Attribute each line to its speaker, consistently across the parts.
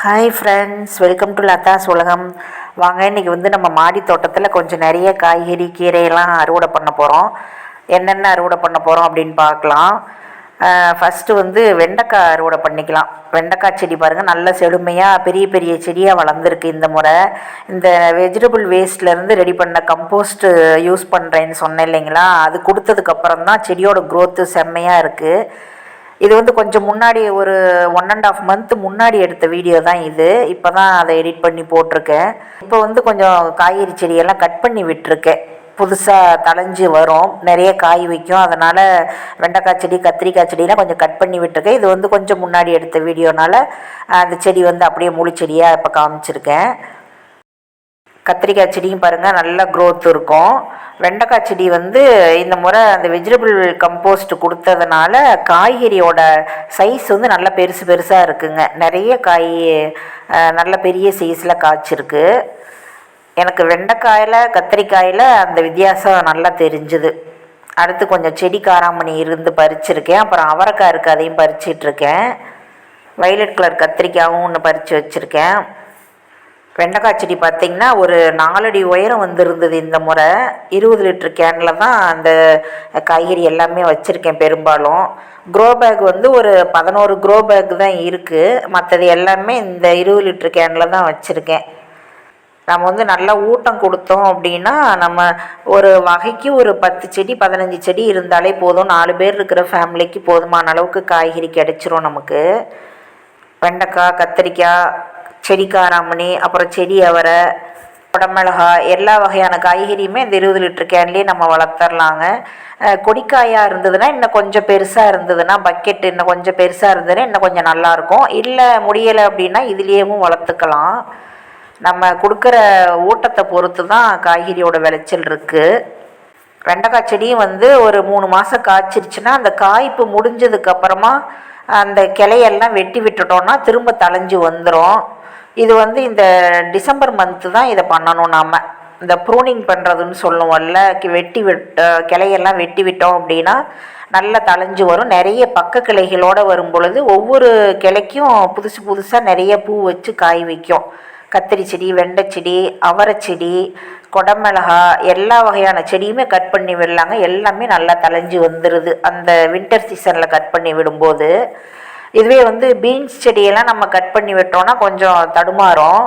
Speaker 1: Hi friends, welcome to Latha's உலகம். வாங்க, இன்றைக்கி நம்ம மாடி தோட்டத்தில் கொஞ்சம் நிறைய காய்கறி கீரையெல்லாம் அறுவடை பண்ண போகிறோம். என்னென்ன அறுவடை பண்ண போகிறோம் அப்படின்னு பார்க்கலாம். ஃபஸ்ட்டு வெண்டைக்காய் அறுவடை பண்ணிக்கலாம். வெண்டைக்காய் செடி பாருங்கள், நல்ல செழுமையாக பெரிய பெரிய செடியாக வளர்ந்துருக்கு. இந்த முறை இந்த வெஜிடபிள் வேஸ்ட்லேருந்து ரெடி பண்ண கம்போஸ்ட்டு யூஸ் பண்ணுறேன்னு சொன்னேன் இல்லைங்களா, அது கொடுத்ததுக்கப்புறம் தான் செடியோட க்ரோத்து செம்மையாக இருக்குது. இது கொஞ்சம் முன்னாடி ஒரு 1.5 month முன்னாடி எடுத்த வீடியோ தான் இது. இப்போ தான் அதை எடிட் பண்ணி போட்டிருக்கேன். இப்போ கொஞ்சம் காய்கறி செடியெல்லாம் கட் பண்ணி விட்டுருக்கேன். புதுசாக தளைஞ்சு வரும், நிறைய காய் வைக்கும். அதனால் வெண்டைக்காய் செடி, கத்திரிக்காய் செடியெலாம் கொஞ்சம் கட் பண்ணி விட்டுருக்கேன். இது கொஞ்சம் முன்னாடி எடுத்த வீடியோனால் அந்த செடி அப்படியே முழு செடியாக இப்போ காமிச்சிருக்கேன். கத்திரிக்காய் செடியும் பாருங்கள், நல்ல க்ரோத் இருக்கும். வெண்டைக்காய் செடி இந்த முறை அந்த வெஜிடபிள் கம்போஸ்ட் கொடுத்ததுனால காய்கறியோட சைஸ் நல்ல பெருசு பெருசாக இருக்குங்க. நிறைய காய் நல்ல பெரிய சைஸில் காய்ச்சிருக்கு. எனக்கு வெண்டைக்காயில் கத்திரிக்காயில் அந்த வித்தியாசம் நல்லா தெரிஞ்சுது. அடுத்து கொஞ்சம் செடி காராமணி இருந்து பறிச்சிருக்கேன். அப்புறம் அவரைக்காய் இருக்குது, அதையும் பறிச்சிட்ருக்கேன். வைலட் கலர் கத்திரிக்காயும் ஒன்று பறித்து வச்சுருக்கேன். வெண்டைக்காய் செடி பார்த்திங்கன்னா ஒரு 4 அடி உயரம் இருந்தது. இந்த முறை 20 லிட்டர் கேனில் தான் அந்த காய்கறி எல்லாமே வச்சுருக்கேன். பெரும்பாலும் க்ரோ பேக் ஒரு 11 க்ரோ பேக் தான் இருக்குது. மற்றது எல்லாமே இந்த 20 லிட்டர் கேனில் தான் வச்சுருக்கேன். நம்ம நல்லா ஊட்டம் கொடுத்தோம் அப்படின்னா நம்ம ஒரு வகைக்கு ஒரு 10 செடி 15 செடி இருந்தாலே போதும். 4 பேர் இருக்கிற ஃபேமிலிக்கு போதுமான அளவுக்கு காய்கறி கிடைச்சிரும் நமக்கு. வெண்டைக்காய், கத்திரிக்காய், செடி காராமணி, அப்புறம் செடி அவரை, குடமிளகாய், எல்லா வகையான காய்கறியுமே இந்த 20 லிட்டர் கேன்லேயே நம்ம வளர்த்துர்லாங்க. கொடிக்காயாக இருந்ததுன்னா, இன்னும் கொஞ்சம் பெருசாக இருந்ததுன்னா, பக்கெட்டு இன்னும் கொஞ்சம் பெருசாக இருந்ததுன்னா இன்னும் கொஞ்சம் நல்லாயிருக்கும். இல்லை முடியலை அப்படின்னா இதுலேயும் வளர்த்துக்கலாம். நம்ம கொடுக்குற ஊட்டத்தை பொறுத்து தான் காய்கறியோட விளைச்சல் இருக்குது. வெண்டைக்காய் செடியும் ஒரு 3 மாதம் காய்ச்சிருச்சுன்னா, அந்த காய்ப்பு முடிஞ்சதுக்கப்புறமா அந்த கிளையெல்லாம் வெட்டி விட்டுட்டோன்னா திரும்ப தளைஞ்சு வந்துடும். இது இந்த டிசம்பர் மந்த்து தான் இதை பண்ணணும். நாம் இந்த ப்ரூனிங் பண்ணுறதுன்னு சொல்லுவோம்ல, கிளையெல்லாம் வெட்டி விட்டோம் அப்படின்னா நல்லா தளைஞ்சு வரும். நிறைய பக்க கிளைகளோடு வரும் பொழுது ஒவ்வொரு கிளைக்கும் புதுசு புதுசாக நிறைய பூ வச்சு காய் வைக்கும். கத்திரி செடி, வெண்டை செடி, அவரை செடி, குடமிளகாய், எல்லா வகையான செடியுமே கட் பண்ணி விடலாங்க. எல்லாமே நல்லா தளைஞ்சு வந்துடுது அந்த வின்டர் சீசனில் கட் பண்ணி விடும்போது. இதுவே பீன்ஸ் செடியெல்லாம் நம்ம கட் பண்ணி விட்டோன்னா கொஞ்சம் தடுமாறும்.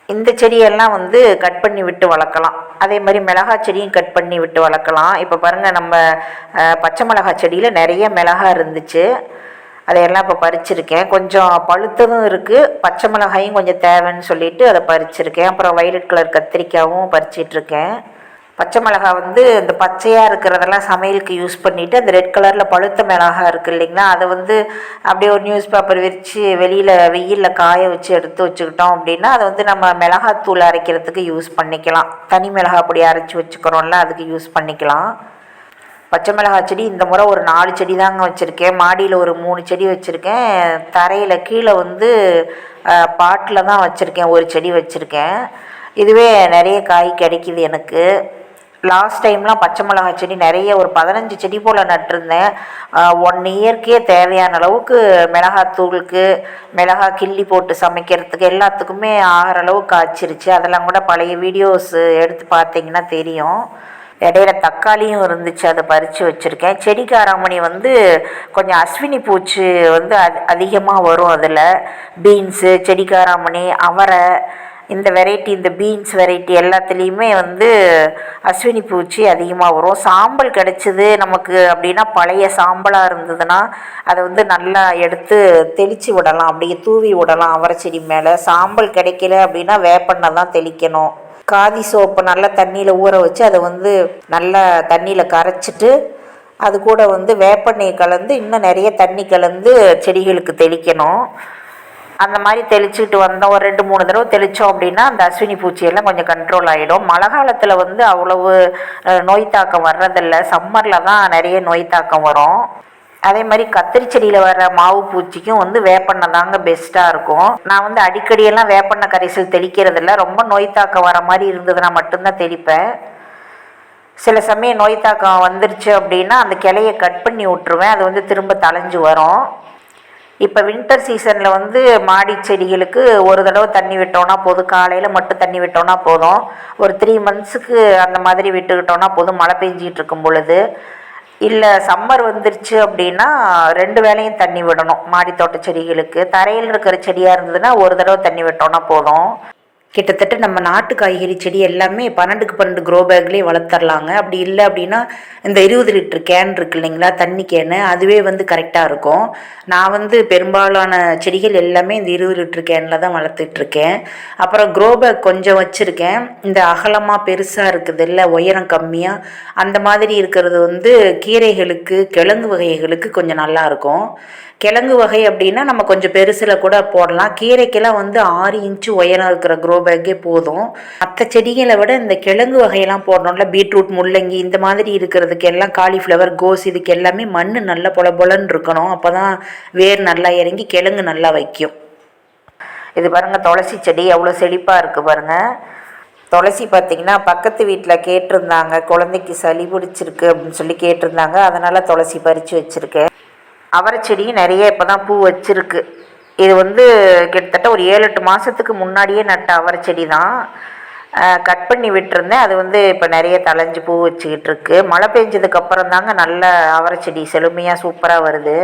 Speaker 1: இந்த செடியெல்லாம் கட் பண்ணி விட்டு வளர்க்கலாம். அதே மாதிரி மிளகாய் செடியும் கட் பண்ணி விட்டு வளர்க்கலாம். இப்போ பாருங்கள், நம்ம பச்சை மிளகாய் செடியில் நிறைய மிளகாய் இருந்துச்சு. அதையெல்லாம் இப்போ பறிச்சிருக்கேன். கொஞ்சம் பழுத்ததும் இருக்குது, பச்சை மிளகாயும் கொஞ்சம் தேவைன்னு சொல்லிவிட்டு அதை பறிச்சிருக்கேன். அப்புறம் வைலட் கலர் கத்திரிக்காயும் பறிச்சிட்ருக்கேன். பச்சை மிளகாய் இந்த பச்சையாக இருக்கிறதெல்லாம் சமையலுக்கு யூஸ் பண்ணிவிட்டு, அந்த ரெட் கலரில் பழுத்த மிளகாய் இருக்குது இல்லைங்களா, அதை அப்படியே ஒரு நியூஸ் பேப்பர் விரித்து வெளியில் வெயிலில் காய வச்சு எடுத்து வச்சுக்கிட்டோம் அப்படின்னா அதை நம்ம மிளகாத்தூள் அரைக்கிறதுக்கு யூஸ் பண்ணிக்கலாம். தனி மிளகாய் அப்படி அரைச்சி வச்சுக்கிறோம்ல, அதுக்கு யூஸ் பண்ணிக்கலாம். பச்சை மிளகாய் செடி இந்த முறை ஒரு 4 செடி தாங்க வச்சுருக்கேன். மாடியில் ஒரு 3 செடி வச்சுருக்கேன். தரையில் கீழே பாட்டில் தான் வச்சுருக்கேன், ஒரு செடி வச்சுருக்கேன். இதுவே நிறைய காய் கிடைக்கிது எனக்கு. லாஸ்ட் டைம்லாம் பச்சை மிளகாய் செடி நிறைய ஒரு 15 செடி போல் நட்டிருந்தேன். 1 இயர்க்கே தேவையான அளவுக்கு மிளகாத்தூளுக்கு, மிளகாய் கிள்ளி போட்டு சமைக்கிறதுக்கு எல்லாத்துக்குமே ஆகிற அளவுக்கு காய்ச்சிருச்சு. அதெல்லாம் கூட பழைய வீடியோஸ் எடுத்து பார்த்தீங்கன்னா தெரியும். இடையில தக்காளியும் இருந்துச்சு, அதை பறித்து வச்சுருக்கேன். செடி காராமணி கொஞ்சம் அஸ்வினி பூச்சி அதிகமாக வரும். அதில் பீன்ஸு, செடி காராமணி, அவரை, இந்த வெரைட்டி, இந்த பீன்ஸ் வெரைட்டி எல்லாத்துலேயுமே அஸ்வினி பூச்சி அதிகமாக வரும். சாம்பல் கிடச்சிது நமக்கு அப்படின்னா, பழைய சாம்பலாக இருந்ததுன்னா அதை நல்லா எடுத்து தெளித்து விடலாம், அப்படியே தூவி விடலாம் அவரை செடி மேலே. சாம்பல் கிடைக்கல அப்படின்னா வேப்பெண்ணெய் தான் தெளிக்கணும். காதி சோப்பை நல்லா தண்ணியில் ஊற வச்சு அதை நல்லா தண்ணியில் கரைச்சிட்டு அது கூட வேப்பெண்ணெய் கலந்து இன்னும் நிறைய தண்ணி கலந்து செடிகளுக்கு தெளிக்கணும். அந்த மாதிரி தெளிச்சுக்கிட்டு வந்தோம். ஒரு 2-3 தடவை தெளித்தோம் அப்படின்னா அந்த அஸ்வினி பூச்சியெல்லாம் கொஞ்சம் கண்ட்ரோல் ஆகிடும். மழை காலத்தில் அவ்வளவு நோய் தாக்கம் வர்றதில்லை. சம்மரில் தான் நிறைய நோய் தாக்கம் வரும். அதே மாதிரி கத்திரி செடியில் வர மாவு பூச்சிக்கும் வேப்பெண்ணெய் தாங்க பெஸ்ட்டாக இருக்கும். நான் அடிக்கடியெல்லாம் வேப்பெண்ணெய் கரைசல் தெளிக்கிறதில்ல. ரொம்ப நோய் தாக்கம் வர மாதிரி இருந்ததுன்னா மட்டும்தான் தெளிப்பேன். சில சமயம் நோய் தாக்கம் வந்துருச்சு அப்படின்னா அந்த கிளையை கட் பண்ணி விட்ருவேன். அது திரும்ப தளைஞ்சு வரும். இப்போ வின்டர் சீசனில் வந்து மாடி செடிகளுக்கு ஒரு தடவை தண்ணி விட்டோன்னா போதும், காலையில் மட்டும் தண்ணி விட்டோன்னா போதும். ஒரு 3 மந்த்ஸுக்கு அந்த மாதிரி விட்டுக்கிட்டோன்னா போதும், மழை பெஞ்சிகிட்டு இருக்கும் பொழுது. இல்லை சம்மர் வந்துருச்சு அப்படின்னா 2 வேளையும் தண்ணி விடணும் மாடி தோட்ட செடிகளுக்கு. தரையில் இருக்கிற செடியாக இருந்ததுன்னா ஒரு தடவை தண்ணி விட்டோன்னா போதும். கிட்டத்தட்ட நம்ம நாட்டு காய்கறி செடி எல்லாமே 12க்கு 12 க்ரோ பேக்லேயே வளர்த்துர்லாங்க. அப்படி இல்லை அப்படின்னா இந்த 20 லிட்டர் கேன் இருக்கு இல்லைங்களா, தண்ணி கேனு, அதுவே வந்து கரெக்டாக இருக்கும். நான் வந்து பெரும்பாலான செடிகள் எல்லாமே இந்த 20 லிட்டர் கேனில் தான் வளர்த்துட்ருக்கேன். அப்புறம் க்ரோ பேக் கொஞ்சம் வச்சுருக்கேன். இந்த அகலமாக பெருசாக இருக்குது இல்லை, உயரம் கம்மியாக அந்த மாதிரி இருக்கிறது வந்து கீரைகளுக்கு கிழங்கு வகைகளுக்கு கொஞ்சம் நல்லாயிருக்கும். கிழங்கு வகை அப்படின்னா நம்ம கொஞ்சம் பெருசில் கூட போடலாம். கீரைக்கெல்லாம் வந்து 6 இன்ச்சு உயரம் இருக்கிற க்ரோ பேக்கே போதும். மற்ற செடிகளை விட இந்த கிழங்கு வகையெல்லாம் போடணும்ல, பீட்ரூட், முள்ளங்கி இந்த மாதிரி இருக்கிறதுக்கு எல்லாம், காலிஃப்ளவர், கோஸ், இதுக்கு எல்லாமே மண் நல்லா பொலன்னு இருக்கணும். அப்போ தான் வேர் நல்லா இறங்கி கிழங்கு நல்லா வைக்கும். இது பாருங்கள், துளசி செடி எவ்வளோ செழிப்பாக இருக்குது பாருங்கள். துளசி பார்த்திங்கன்னா பக்கத்து வீட்டில் கேட்டிருந்தாங்க, குழந்தைக்கு சளி பிடிச்சிருக்கு அப்படின்னு சொல்லி கேட்டிருந்தாங்க. அதனால் துளசி பறித்து வச்சுருக்கேன். அவரை செடியும் நிறைய இப்போ தான் பூ வச்சுருக்கு. இது வந்து கிட்டத்தட்ட ஒரு 7-8 மாதத்துக்கு முன்னாடியே நட்ட அவரை செடி தான். கட் பண்ணி விட்டுருந்தேன். அது வந்து இப்போ நிறைய தளைஞ்சு பூ வச்சுக்கிட்டு இருக்கு. மழை பெஞ்சதுக்கப்புறம் தாங்க நல்ல அவரை செடி செழுமையாக சூப்பராக வருது.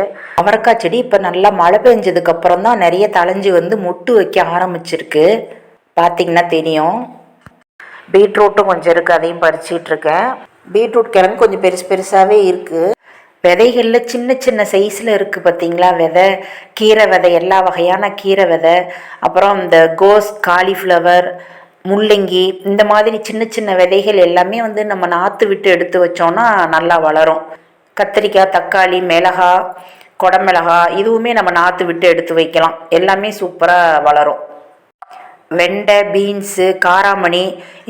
Speaker 1: அவரைக்காய் செடி இப்போ நல்லா மழை பெஞ்சதுக்கப்புறம் தான் நிறைய தளைஞ்சு வந்து மொட்டு வைக்க ஆரம்பிச்சிருக்கு, பார்த்திங்கன்னா தெரியும். பீட்ரூட்டும் கொஞ்சம் இருக்குது, அதையும் பறிச்சிட்ருக்கேன். பீட்ரூட் கிழங்கு கொஞ்சம் பெருசாகவே இருக்குது. விதைகளில் சின்ன சின்ன சைஸில் இருக்குது பார்த்திங்களா விதை, கீரை விதை, எல்லா வகையான கீரை விதை. அப்புறம் இந்த கோஸ், காலிஃப்ளவர், முள்ளங்கி இந்த மாதிரி சின்ன சின்ன விதைகள் எல்லாமே வந்து நம்ம நாற்று விட்டு எடுத்து வச்சோன்னா நல்லா வளரும். கத்திரிக்காய், தக்காளி, மிளகா, குடமிளகா இதுவுமே நம்ம நாற்று விட்டு எடுத்து வைக்கலாம், எல்லாமே சூப்பராக வளரும். வெண்டை, பீன்ஸு, காராமணி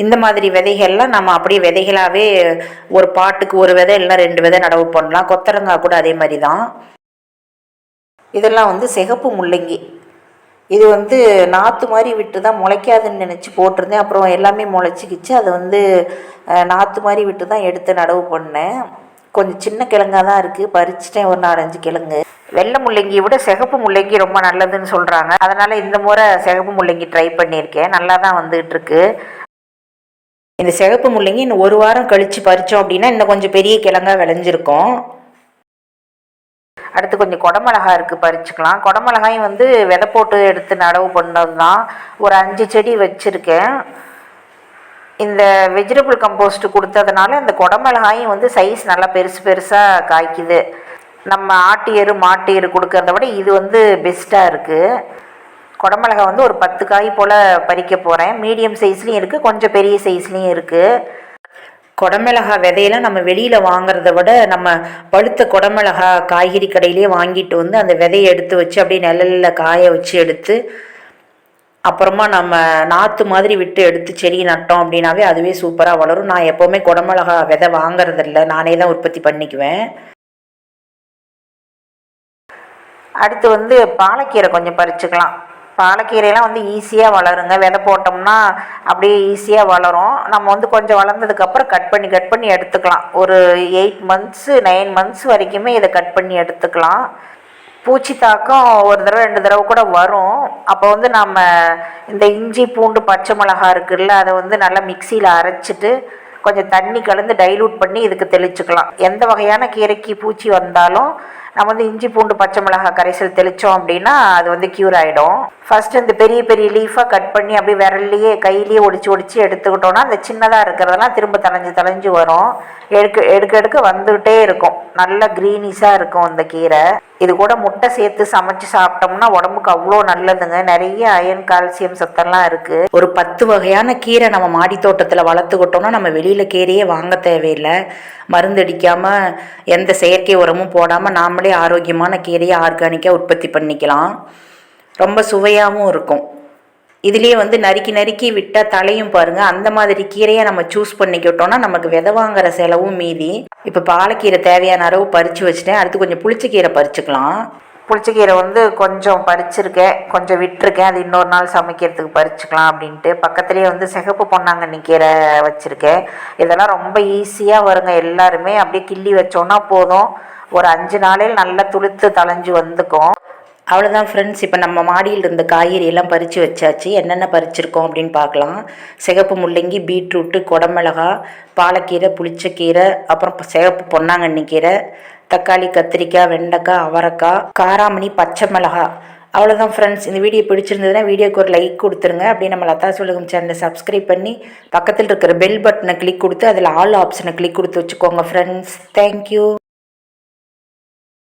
Speaker 1: இந்த மாதிரி விதைகள்லாம் நம்ம அப்படியே விதைகளாகவே ஒரு பாட்டுக்கு ஒரு விதை இல்லைனா 2 விதை நடவு பண்ணலாம். கொத்தரங்காய் கூட அதே மாதிரி தான். இதெல்லாம் வந்து சிகப்பு முள்ளங்கி. இது வந்து நாற்று மாதிரி விட்டு தான் முளைக்காதுன்னு நினச்சி போட்டிருந்தேன். அப்புறம் எல்லாமே முளைச்சிக்கிச்சு. அதை வந்து நாற்று மாதிரி விட்டு தான் எடுத்து நடவு பண்ணேன். கொஞ்சம் சின்ன கிழங்காக தான் இருக்குது, பறிச்சிட்டேன் ஒரு 4-5 கிழங்கு. வெள்ளை முள்ளங்கியை விட சிகப்பு முள்ளங்கி ரொம்ப நல்லதுன்னு சொல்கிறாங்க. அதனால் இந்த முறை சிகப்பு முள்ளங்கி ட்ரை பண்ணியிருக்கேன், நல்லா தான் வந்துகிட்ருக்கு. இந்த சிகப்பு முள்ளங்கி இன்னும் 1 வாரம் கழித்து பறித்தோம் அப்படின்னா இன்னும் கொஞ்சம் பெரிய கிழங்காக விளைஞ்சிருக்கும். அடுத்து கொஞ்சம் குடமிளகா இருக்குது, பறிச்சுக்கலாம். குடமிளகாயும் வந்து விதை போட்டு எடுத்து நடவு பண்ணது தான். ஒரு 5 செடி வச்சுருக்கேன். இந்த வெஜிடபிள் கம்போஸ்ட் கொடுத்ததுனால இந்த குடமிளகாயும் வந்து சைஸ் நல்லா பெருசாக காய்க்குது. நம்ம ஆட்டு எரு, மாட்டு எரு கொடுக்கறத விட இது வந்து பெஸ்ட்டாக இருக்குது. குடமிளகா வந்து ஒரு 10 காய் போல் பறிக்க போகிறேன். மீடியம் சைஸ்லேயும் இருக்குது, கொஞ்சம் பெரிய சைஸ்லேயும் இருக்குது. குடமிளகா விதையெல்லாம் நம்ம வெளியில் வாங்குறத விட நம்ம பழுத்த குடமிளகா காய்கறி கடையிலே வாங்கிட்டு வந்து அந்த விதையை எடுத்து வச்சு அப்படியே நிழலில் காய வச்சு எடுத்து அப்புறமா நம்ம நாற்று மாதிரி விட்டு எடுத்து செடி நட்டோம் அப்படின்னாவே அதுவே சூப்பராக வளரும். நான் எப்போவுமே குடமிளகா விதை வாங்குறதில்ல, நானே தான் உற்பத்தி பண்ணிக்குவேன். அடுத்து வந்து பாலக்கீரை கொஞ்சம் பறிச்சுக்கலாம். பாலக்கீரையெல்லாம் வந்து ஈஸியாக வளருங்க, விதை போட்டோம்னா அப்படியே ஈஸியாக வளரும். நம்ம வந்து கொஞ்சம் வளர்ந்ததுக்கப்புறம் கட் பண்ணி எடுத்துக்கலாம். ஒரு 8 மந்த்ஸு 9 மந்த்ஸ் வரைக்குமே இதை கட் பண்ணி எடுத்துக்கலாம். பூச்சி தாக்கம் ஒரு தடவை 2 தடவை கூட வரும். அப்போ வந்து நம்ம இந்த இஞ்சி, பூண்டு, பச்சை மிளகா இருக்குல்ல, அதை வந்து நல்லா மிக்சியில் அரைச்சிட்டு கொஞ்சம் தண்ணி கலந்து டைலூட் பண்ணி இதுக்கு தெளிச்சுக்கலாம். எந்த வகையான கீரைக்கு பூச்சி வந்தாலும் நம்ம வந்து இஞ்சி, பூண்டு, பச்சை மிளகாய் கரைசல் தெளித்தோம் அப்படின்னா அது வந்து க்யூர் ஆகிடும். ஃபஸ்ட்டு இந்த பெரிய பெரிய லீஃபாக கட் பண்ணி அப்படியே விரல்லையே கையிலேயே ஒடிச்சு எடுத்துக்கிட்டோன்னா அந்த சின்னதாக இருக்கிறதெல்லாம் திரும்ப தளைஞ்சு வரும். எடுக்க வந்துகிட்டே இருக்கும். நல்ல க்ரீனிஷாக இருக்கும் இந்த கீரை. இது கூட முட்டை சேர்த்து சமைச்சு சாப்பிட்டோம்னா உடம்புக்கு அவ்வளோ நல்லதுங்க. நிறைய அயன், கால்சியம் சத்தெல்லாம் இருக்குது. ஒரு 10 வகையான கீரை நம்ம மாடி தோட்டத்தில் வளர்த்துக்கிட்டோம்னா நம்ம வெளியில் கீரையே வாங்க தேவையில்லை. மருந்து அடிக்காமல் எந்த செயற்கை உரமும் போடாமல் நாமளே ஆரோக்கியமான கீரையை ஆர்கானிக்காக உற்பத்தி பண்ணிக்கலாம். ரொம்ப சுவையாகவும் இருக்கும். இதுலேயே வந்து நறுக்கி விட்டால் தலையும் பாருங்கள். அந்த மாதிரி கீரையை நம்ம சூஸ் பண்ணிக்கிட்டோன்னா நமக்கு விதை வாங்குற செலவும் மீதி. இப்போ பாலக்கீரை தேவையான அளவு பறித்து வச்சுட்டேன். அடுத்து கொஞ்சம் புளிச்சக்கீரை பறிச்சுக்கலாம். புளிச்சக்கீரை வந்து கொஞ்சம் பறிச்சிருக்கேன், கொஞ்சம் விட்டுருக்கேன். அது இன்னொரு நாள் சமைக்கிறதுக்கு பறிச்சுக்கலாம் அப்படின்ட்டு. பக்கத்துலேயே வந்து சிகப்பு பொன்னாங்கண்ணி கீரை வச்சுருக்கேன். இதெல்லாம் ரொம்ப ஈஸியாக வருங்க. எல்லாருமே அப்படியே கிள்ளி வச்சோன்னா போதும், ஒரு 5 நாளையில் நல்லா துளுத்து தளைஞ்சு வந்துக்கும். அவ்வளோதான் ஃப்ரெண்ட்ஸ். இப்போ நம்ம மாடியில் இருந்த காய்கறி எல்லாம் பறித்து வச்சாச்சு. என்னென்ன பறிச்சிருக்கோம் அப்படின்னு பார்க்கலாம். சிகப்பு முள்ளங்கி, பீட்ரூட்டு, குடமிளகா, பாலக்கீரை, புளிச்சக்கீரை, அப்புறம் சிகப்பு பொன்னாங்கண்ணி கீரை, தக்காளி, கத்திரிக்காய், வெண்டைக்காய், அவரைக்காய், காராமணி, பச்சை மிளகா. அவ்வளோதான் ஃப்ரெண்ட்ஸ். இந்த வீடியோ பிடிச்சிருந்ததுன்னா வீடியோக்கு ஒரு லைக் கொடுத்துருங்க. அப்படியே நம்ம லதா சொல்லுகம் சேனலை சப்ஸ்கிரைப் பண்ணி பக்கத்தில் இருக்கிற பெல் பட்டனை கிளிக் கொடுத்து அதில் ஆல் ஆப்ஷனை கிளிக் கொடுத்து வச்சுக்கோங்க ஃப்ரெண்ட்ஸ். தேங்க்யூ.